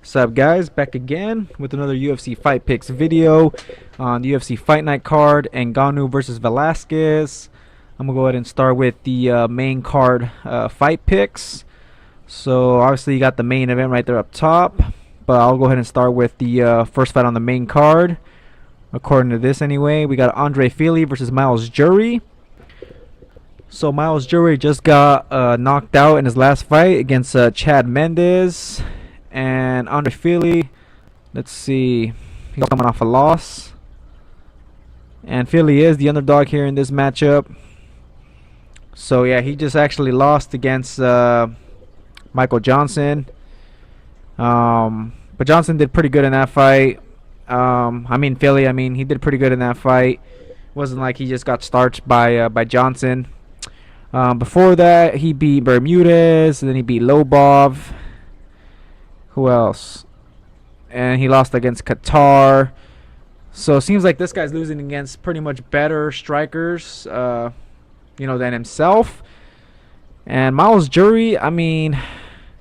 What's up, guys? Back again with another UFC Fight Picks video on the UFC Fight Night card, Ngannou versus Velasquez. I'm gonna go ahead and start with the main card fight picks. So obviously you got the main event right there up top, but I'll go ahead and start with the first fight on the main card. According to this, anyway, we got Andre Fili versus Myles Jury. So Myles Jury just got knocked out in his last fight against Chad Mendes. And Andre Fili, let's see, he's coming off a loss. And Fili is the underdog here in this matchup. So yeah, he just actually lost against Michael Johnson. But Johnson did pretty good in that fight. Fili, he did pretty good in that fight. Wasn't like he just got starched by Johnson. Before that, he beat Bermudez, and then he beat Lobov. Who else? And he lost against Qatar. So it seems like this guy's losing against pretty much better strikers, than himself. And Myles Jury, to me,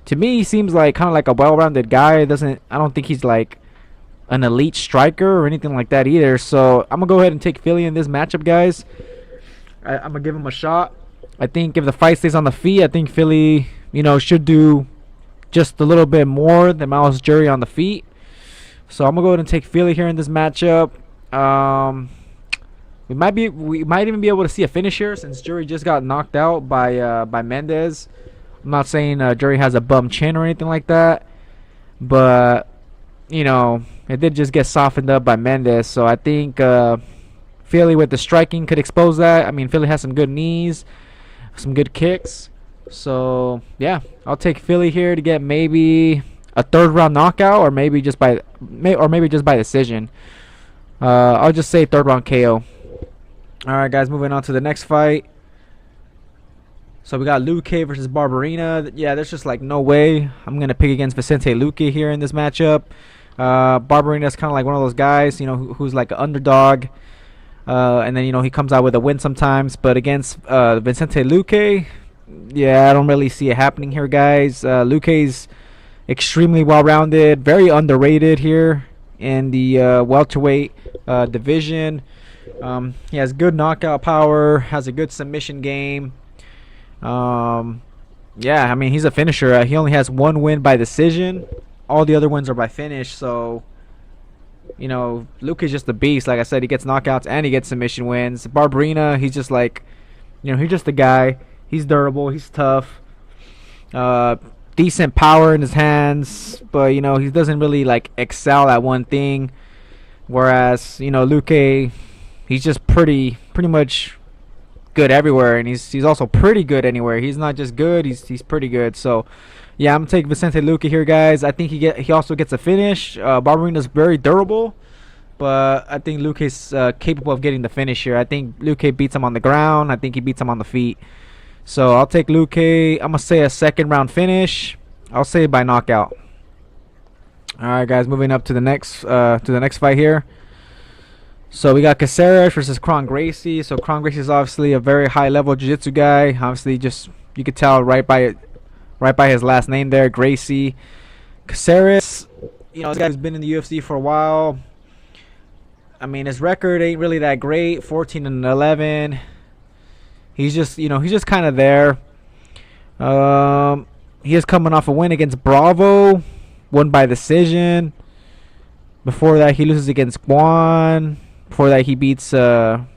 he seems like kind of like a well-rounded guy. I don't think he's like an elite striker or anything like that either. So I'm gonna go ahead and take Fili in this matchup, guys. I'm gonna give him a shot. I think if the fight stays on the feet, I think Fili, should do just a little bit more than Myles Jury on the feet. So I'm gonna go ahead and take Fili here in this matchup. We might even be able to see a finish here since Jury just got knocked out by Mendes. I'm not saying Jury has a bum chin or anything like that, but it did just get softened up by Mendes. So I think Fili with the striking could expose that. Fili has some good knees, some good kicks. So yeah, I'll take Fili here to get maybe a third round knockout, or maybe just by decision. I'll just say third round KO. All right, guys, moving on to the next fight. So we got Luque versus Barberena. Yeah, there's just like no way I'm gonna pick against Vicente Luque here in this matchup. Barberena is kind of like one of those guys, who's like an underdog, and then he comes out with a win sometimes. But against Vicente Luque, yeah, I don't really see it happening here, guys. Luque's extremely well-rounded, very underrated here in the welterweight division. He has good knockout power, has a good submission game. He's a finisher. He only has one win by decision. All the other wins are by finish. So, Luque's just a beast. Like I said, he gets knockouts and he gets submission wins. Barberena, he's just like, he's just a guy. He's durable. He's tough. Decent power in his hands, but he doesn't really like excel at one thing. Whereas Luque, he's just pretty much good everywhere, and he's also pretty good anywhere. He's not just good. He's pretty good. So yeah, I'm gonna take Vicente Luque here, guys. I think he also gets a finish. Barberena's very durable, but I think Luque's capable of getting the finish here. I think Luque beats him on the ground. I think he beats him on the feet. So I'll take Luque. I'm gonna say a second round finish. I'll say by knockout. All right, guys, moving up to the next fight here. So we got Caceres versus Kron Gracie. So Kron Gracie is obviously a very high level jiu-jitsu guy. Obviously, just you could tell right by his last name there, Gracie. Caceres, this guy's been in the UFC for a while. His record ain't really that great, 14-11. He's just, he's just kind of there. He is coming off a win against Bravo, won by decision. Before that, he loses against Guan. Before that, he beats Rolando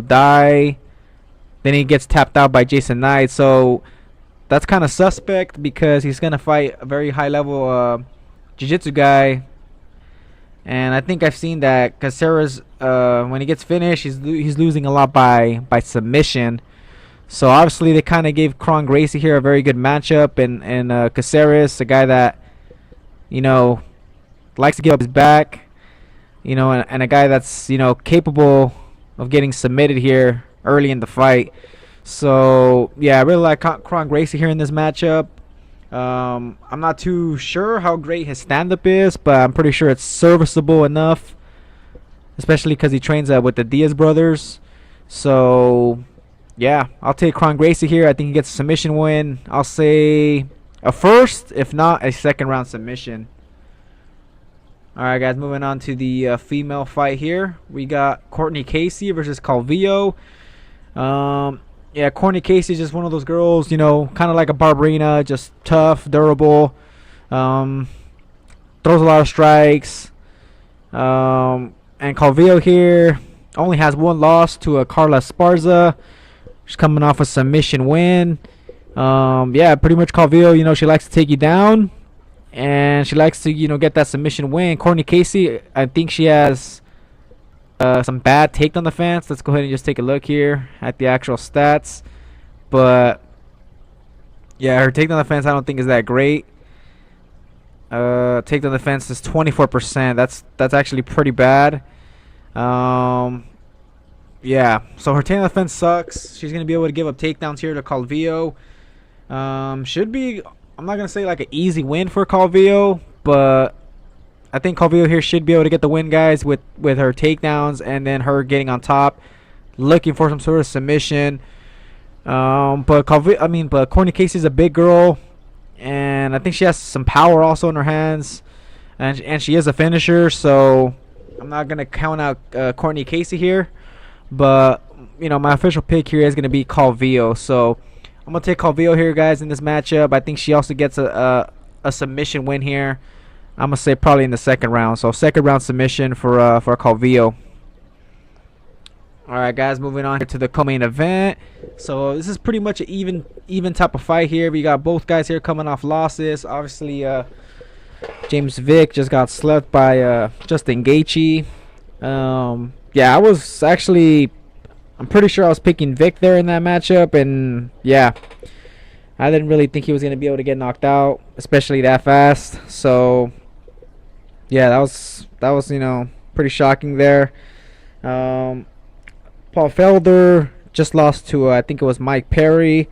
Dai. Then he gets tapped out by Jason Knight. So that's kind of suspect because he's gonna fight a very high-level jiu-jitsu guy. And I think I've seen that Caceres, when he gets finished, he's losing a lot by submission. So obviously they kind of gave Kron Gracie here a very good matchup, and Caceres, a guy that likes to give up his back, and a guy that's capable of getting submitted here early in the fight. So yeah, I really like Kron Gracie here in this matchup. I'm not too sure how great his stand-up is, but I'm pretty sure it's serviceable enough, especially because he trains with the Diaz brothers. So yeah, I'll take Kron Gracie here. I think he gets a submission win. I'll say a first, if not a second round submission. All right, guys, moving on to the female fight here. We got Courtney Casey versus Calvillo. Yeah, Courtney Casey is just one of those girls, you know, kind of like a Barberina, just tough, durable, throws a lot of strikes. And Calvillo here only has one loss to a Carla Esparza. She's coming off a submission win. Yeah, pretty much Calvillo, you know, she likes to take you down, and she likes to, you know, get that submission win. Courtney Casey, I think she has some bad takedown defense. Let's go ahead and just take a look here at the actual stats. But yeah, her takedown defense I don't think is that great. Takedown defense is 24%. That's actually pretty bad. Yeah, so her takedown defense sucks. She's gonna be able to give up takedowns here to Calvillo. Should be, I'm not gonna say like an easy win for Calvillo, but I think Calvillo here should be able to get the win, guys, with her takedowns and then her getting on top, looking for some sort of submission. But Courtney Casey is a big girl, and I think she has some power also in her hands, and she is a finisher. So I'm not gonna count out Courtney Casey here, but you know, my official pick here is gonna be Calvillo. So I'm gonna take Calvillo here, guys, in this matchup. I think she also gets a submission win here. I'm gonna say probably in the second round. So second round submission for Calvillo. All right, guys, moving on here to the co-main event. So this is pretty much an even type of fight here. We got both guys here coming off losses. Obviously, James Vick just got slept by Justin Gaethje. Yeah, I'm pretty sure I was picking Vick there in that matchup, and yeah, I didn't really think he was gonna be able to get knocked out, especially that fast. So yeah, that was you know, pretty shocking there. Paul Felder just lost to I think it was Mike Perry.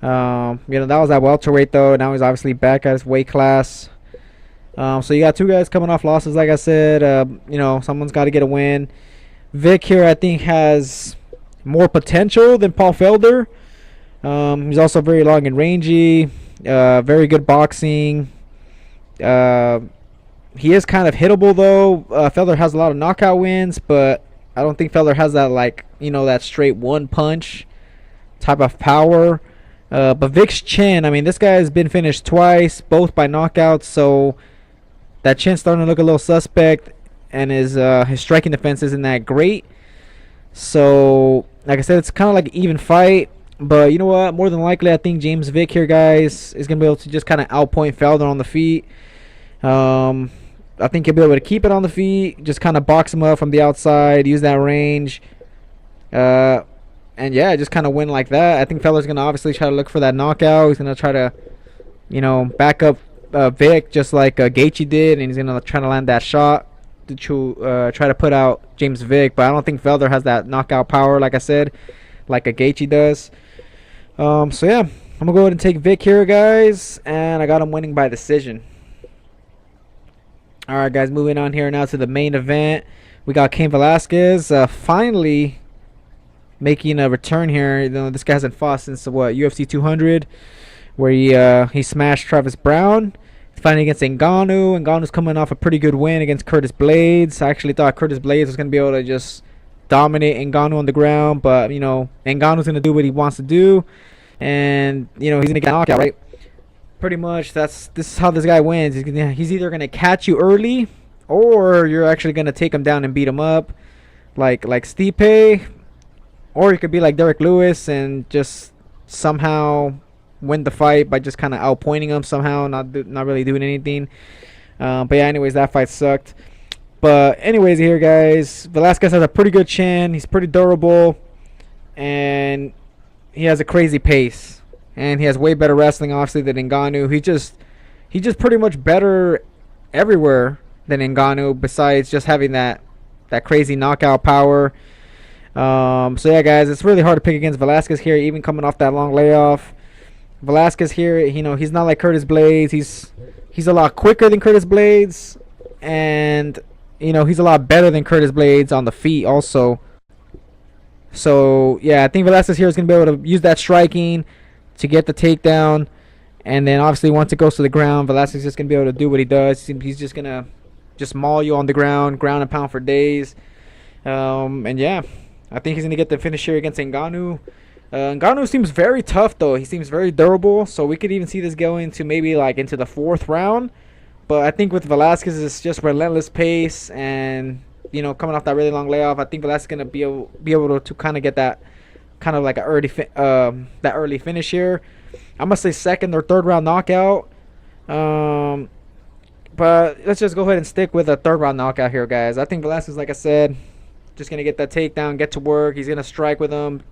You know, that was at welterweight though. Now he's obviously back at his weight class. So you got two guys coming off losses, like I said. You know, someone's got to get a win. Vick here, I think, has more potential than Paul Felder. He's also very long and rangy. Very good boxing. He is kind of hittable though. Felder has a lot of knockout wins, but I don't think Felder has that, like, you know, that straight one punch type of power. But Vick's chin, I mean, this guy has been finished twice, both by knockouts, so that chin's starting to look a little suspect, and his striking defense isn't that great. So, like I said, it's kind of like an even fight. But you know what? More than likely, I think James Vick here, guys, is going to be able to just kind of outpoint Felder on the feet. I think he'll be able to keep it on the feet, just kind of box him up from the outside, use that range. And yeah, just kind of win like that. I think Felder's going to obviously try to look for that knockout. He's going to try to, you know, back up Vick just like Gaethje did, and he's going to try to land that shot to try to put out James Vick. But I don't think Felder has that knockout power, like I said, like a Gaethje does. So yeah, I'm going to go ahead and take Vick here, guys, and I got him winning by decision. All right, guys, moving on here now to the main event. We got Cain Velasquez finally making a return here. You know, this guy hasn't fought since what, UFC 200, where he smashed Travis Brown. He's fighting against Ngannou. Ngannou's coming off a pretty good win against Curtis Blades. I actually thought Curtis Blades was going to be able to just dominate Ngannou on the ground, but you know, Ngannou's going to do what he wants to do, and you know, he's going to get knocked out, right? Pretty much this is how this guy wins. He's either going to catch you early, or you're actually going to take him down and beat him up like Stipe, or you could be like Derek Lewis and just somehow win the fight by just kind of outpointing him somehow, not really doing anything. But yeah, anyways, that fight sucked. But anyways, here, guys, Velasquez has a pretty good chin. He's pretty durable, and he has a crazy pace. And he has way better wrestling, obviously, than Ngannou. He's just pretty much better everywhere than Ngannou, besides just having that crazy knockout power. So yeah, guys, it's really hard to pick against Velasquez here, even coming off that long layoff. Velasquez here, you know, he's not like Curtis Blades. He's a lot quicker than Curtis Blades, and you know, he's a lot better than Curtis Blades on the feet also. So yeah, I think Velasquez here is gonna be able to use that striking to get the takedown, And then obviously once it goes to the ground, Velasquez is just gonna be able to do what he does. He's just gonna just maul you on the ground and pound for days. And yeah, I think he's gonna get the finish here against Ngannou. Ngannou seems very tough though. He seems very durable, so we could even see this going to maybe like into the 4th round. But I think with Velasquez, it's just relentless pace, and you know, coming off that really long layoff, I think Velasquez is gonna be able to kind of get that kind of like an early finish here. I'm gonna say 2nd or 3rd round knockout. But let's just go ahead and stick with a 3rd round knockout here, guys. I think Velasquez, like I said, just gonna get that takedown, get to work. He's gonna strike with him,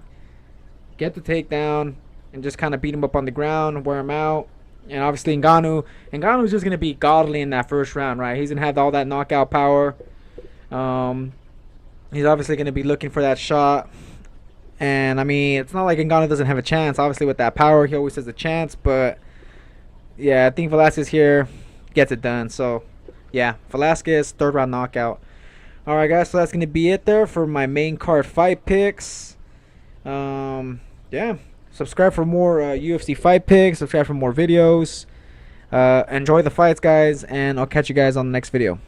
get the takedown, and just kind of beat him up on the ground, wear him out. And obviously Ngannou's just gonna be godly in that 1st round, right? He's gonna have all that knockout power. He's obviously gonna be looking for that shot. And I mean, it's not like Ngannou doesn't have a chance. Obviously, with that power, he always has a chance. But yeah, I think Velasquez here gets it done. So yeah, Velasquez 3rd round knockout. All right, guys. So that's gonna be it there for my main card fight picks. Yeah, subscribe for more UFC fight picks. Subscribe for more videos. Enjoy the fights, guys, and I'll catch you guys on the next video.